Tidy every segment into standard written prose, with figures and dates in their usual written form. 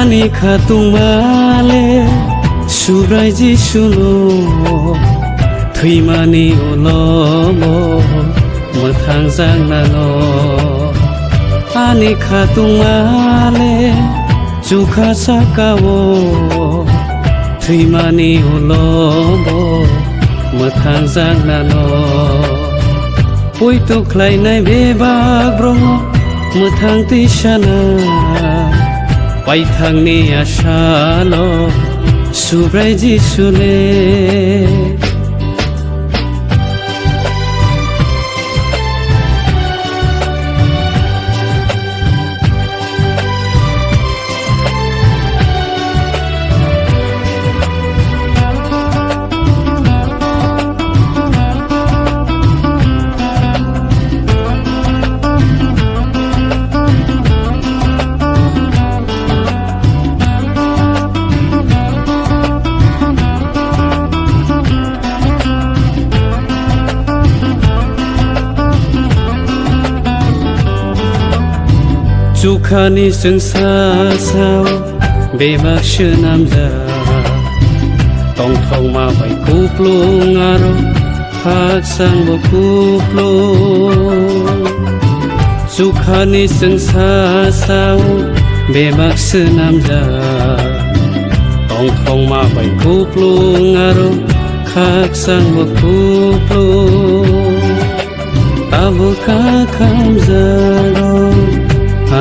ani khatung male subrai ji suno thimani olomo mothang jang nano ani khatung male jukha sakawo thimani olomo mothang jang nano pui tu khlai nai be bak brongo mothang ti shana pai thang ni ashalo subrai ji sule Jukhani sengsa sao bemak shenamda tong thong ma bai kuplung aro hak sang bo kuplung Jukhani sengsa sao bemak shenamda tong thong ma bai kuplung aro hak sang bo kuplung tabu ka kham zaro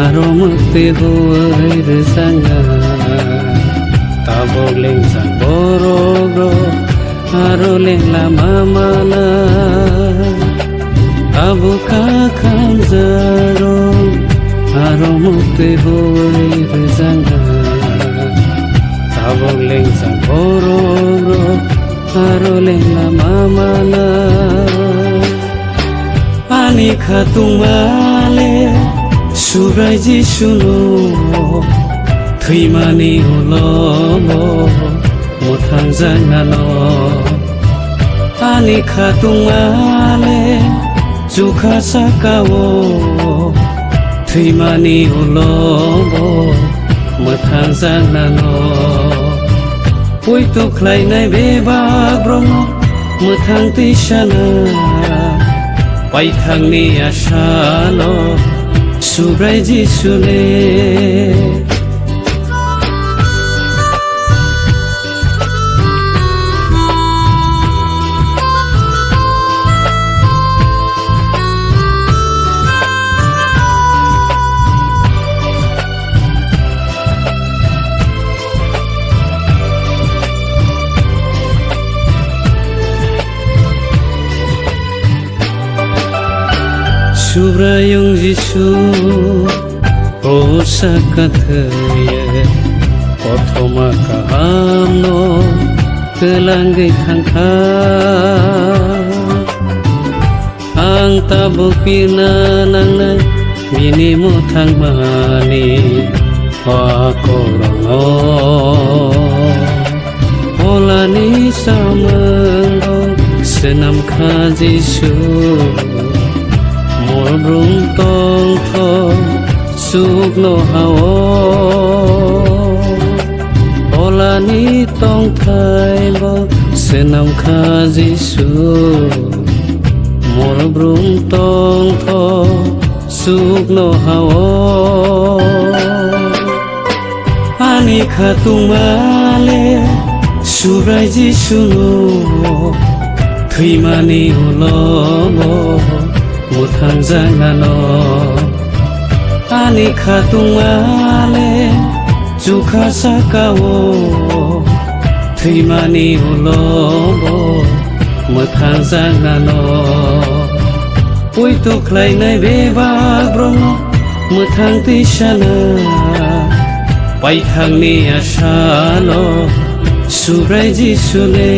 aro mukti huai rezanga tabog leng sang borogro aro leng lama mana tabu ka kham zaro aro mukti huai rezanga tabog leng sang borogro aro leng lama mana ani khatung male subrai ji suno thimani olomo mothang jang nano ani khatung male jukha sakawo thimani olomo mothang jang nano pui tu khlai nai be bak brongo mothang ti shana pai thang ni ashalo subrai ji sule Subrayung jisu rosa kathaya pothoma kahamno kelangai khangkha ang tabukina nangnai mini mothang mani wakorongo olani samanggo senam kha jisu mor brung tong thong suk no hao olani tong thai bo senam kha jisu mor brung tong thong suk no hao ani khatung male subrai ji suno thimani olomo mothang jang nano ani khatung male jukha sakawo thimani olomo mothang jang nano pui tu khlai nai be bak brongo mothang ti shana pai thang ni ashalo subrai ji sule